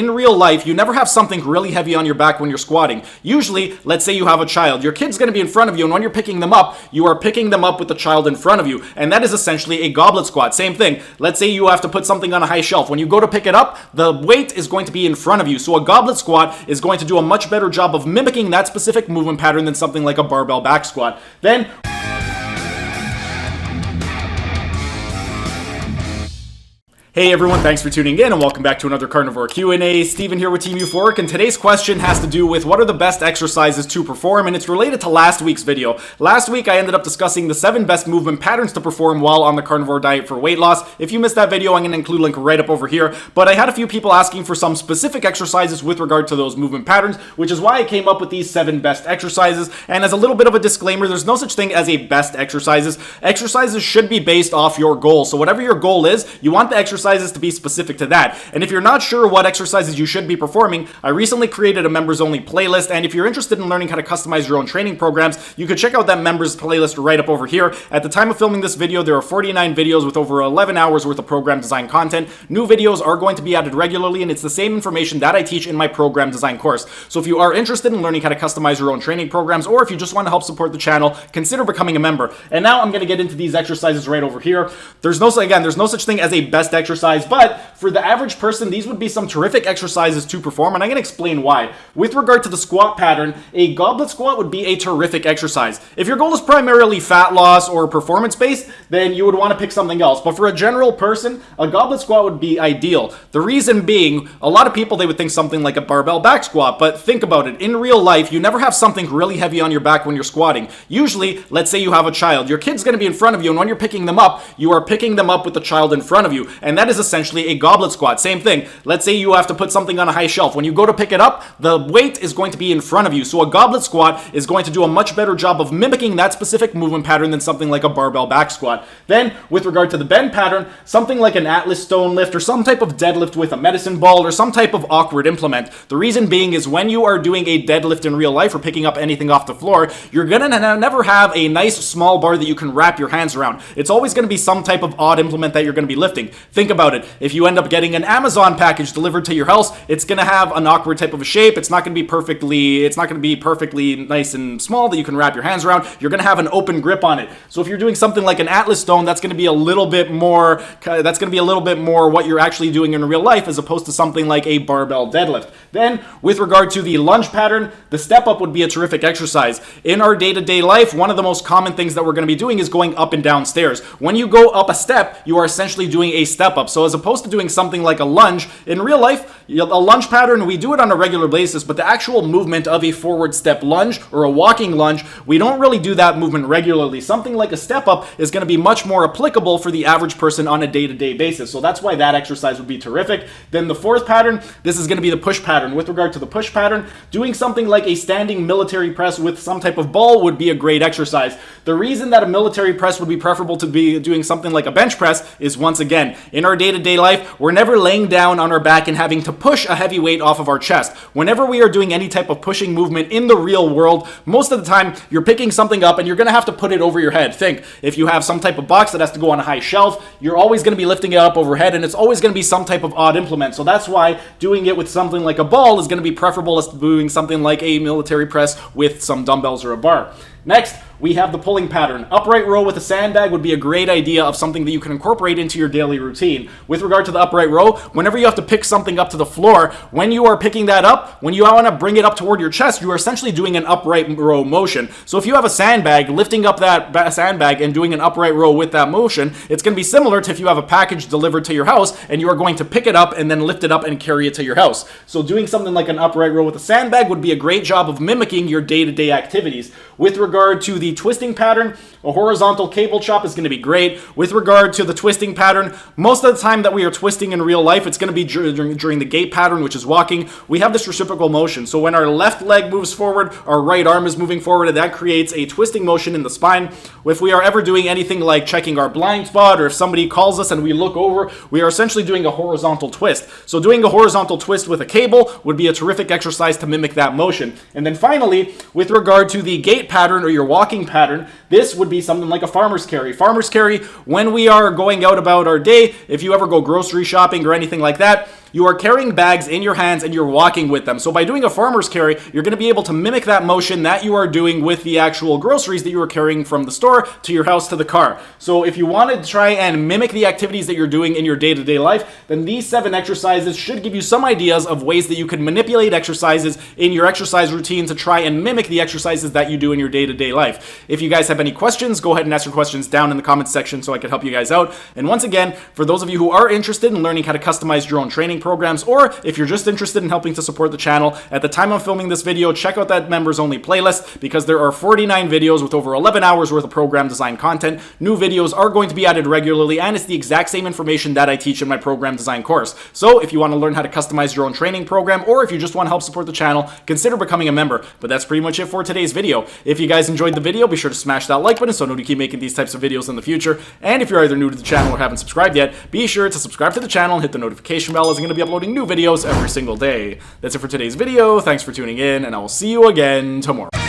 in real life, you never have something really heavy on your back when you're squatting. Usually, let's say you have a child. Your kid's going to be in front of you, and when you're picking them up, you are picking them up with the child in front of you. And that is essentially a goblet squat. Same thing. Let's say you have to put something on a high shelf. When you go to pick it up, the weight is going to be in front of you. So a goblet squat is going to do a much better job of mimicking that specific movement pattern than something like a barbell back squat. Then hey everyone, thanks for tuning in and welcome back to another Carnivore Q&A. Steven here with Team Euphoric, and today's question has to do with what are the best exercises to perform, and it's related to last week's video. Last week I ended up discussing the 7 best movement patterns to perform while on the carnivore diet for weight loss. If you missed that video, I'm going to include a link right up over here, but I had a few people asking for some specific exercises with regard to those movement patterns, which is why I came up with these 7 best exercises. And as a little bit of a disclaimer, there's no such thing as a best exercises. Exercises should be based off your goal. So whatever your goal is, you want the exercises to be specific to that. And if you're not sure what exercises you should be performing, I recently created a members only playlist, and if you're interested in learning how to customize your own training programs, you could check out that members playlist right up over here. At the time of filming this video, there are 49 videos with over 11 hours worth of program design content. New videos are going to be added regularly, and it's the same information that I teach in my program design course. So if you are interested in learning how to customize your own training programs, or if you just want to help support the channel, consider becoming a member. And now I'm going to get into these exercises right over here. There's no such thing as a best exercise, but for the average person, these would be some terrific exercises to perform, and I'm going to explain why. With regard to the squat pattern, a goblet squat would be a terrific exercise. If your goal is primarily fat loss or performance-based, then you would want to pick something else. But for a general person, a goblet squat would be ideal. The reason being, a lot of people, they would think something like a barbell back squat, but think about it. In real life, you never have something really heavy on your back when you're squatting. Usually, let's say you have a child. Your kid's going to be in front of you, and when you're picking them up, you are picking them up with the child in front of you. And that is essentially a goblet squat. Same thing. Let's say you have to put something on a high shelf. When you go to pick it up, the weight is going to be in front of you. So a goblet squat is going to do a much better job of mimicking that specific movement pattern than something like a barbell back squat. Then, with regard to the bend pattern, something like an Atlas stone lift or some type of deadlift with a medicine ball or some type of awkward implement. The reason being is when you are doing a deadlift in real life or picking up anything off the floor, you're going to never have a nice small bar that you can wrap your hands around. It's always going to be some type of odd implement that you're going to be lifting. Think about it. If you end up getting an Amazon package delivered to your house, it's going to have an awkward type of a shape. It's not going to be perfectly nice and small that you can wrap your hands around. You're going to have an open grip on it. So if you're doing something like an Atlas stone, that's going to be a little bit more what you're actually doing in real life as opposed to something like a barbell deadlift. Then, with regard to the lunge pattern, the step up would be a terrific exercise. In our day-to-day life, one of the most common things that we're going to be doing is going up and down stairs. When you go up a step, you are essentially doing a step up. So as opposed to doing something like a lunge, in real life, a lunge pattern, we do it on a regular basis, but the actual movement of a forward step lunge or a walking lunge, we don't really do that movement regularly. Something like a step up is going to be much more applicable for the average person on a day-to-day basis. So that's why that exercise would be terrific. Then the fourth pattern, this is going to be the push pattern. With regard to the push pattern, doing something like a standing military press with some type of ball would be a great exercise. The reason that a military press would be preferable to be doing something like a bench press is, once again, in our day-to-day life, we're never laying down on our back and having to push a heavy weight off of our chest. Whenever we are doing any type of pushing movement in the real world, most of the time you're picking something up and you're going to have to put it over your head. Think, if you have some type of box that has to go on a high shelf, you're always going to be lifting it up overhead, and it's always going to be some type of odd implement. So that's why doing it with something like a ball is going to be preferable as doing something like a military press with some dumbbells or a bar. Next, we have the pulling pattern. Upright row with a sandbag would be a great idea of something that you can incorporate into your daily routine. With regard to the upright row, whenever you have to pick something up to the floor, when you are picking that up, when you want to bring it up toward your chest, you are essentially doing an upright row motion. So if you have a sandbag, lifting up that sandbag and doing an upright row with that motion, it's going to be similar to if you have a package delivered to your house and you are going to pick it up and then lift it up and carry it to your house. So doing something like an upright row with a sandbag would be a great job of mimicking your day-to-day activities. With regard to the twisting pattern, a horizontal cable chop is going to be great. With regard to the twisting pattern, most of the time that we are twisting in real life, it's going to be during the gait pattern, which is walking. We have this reciprocal motion. So when our left leg moves forward, our right arm is moving forward, and that creates a twisting motion in the spine. If we are ever doing anything like checking our blind spot, or if somebody calls us and we look over, we are essentially doing a horizontal twist. So doing a horizontal twist with a cable would be a terrific exercise to mimic that motion. And then finally, with regard to the gait pattern or your walking pattern, this would be something like a farmer's carry. Farmer's carry, when we are going out about our day, if you ever go grocery shopping or anything like that, you are carrying bags in your hands and you're walking with them. So by doing a farmer's carry, you're going to be able to mimic that motion that you are doing with the actual groceries that you are carrying from the store to your house to the car. So if you want to try and mimic the activities that you're doing in your day-to-day life, then these 7 exercises should give you some ideas of ways that you can manipulate exercises in your exercise routine to try and mimic the exercises that you do in your day-to-day life. If you guys have any questions, go ahead and ask your questions down in the comments section so I can help you guys out. And once again, for those of you who are interested in learning how to customize your own training programs, or if you're just interested in helping to support the channel, at the time I'm filming this video, check out that members only playlist because there are 49 videos with over 11 hours worth of program design content. New videos are going to be added regularly, and it's the exact same information that I teach in my program design course. So if you want to learn how to customize your own training program, or if you just want to help support the channel, consider becoming a member. But that's pretty much it for today's video. If you guys enjoyed the video, be sure to smash that like button so I know to keep making these types of videos in the future. And if you're either new to the channel or haven't subscribed yet, be sure to subscribe to the channel and hit the notification bell as I'm going to be uploading new videos every single day. That's it for today's video. Thanks for tuning in, and I will see you again tomorrow.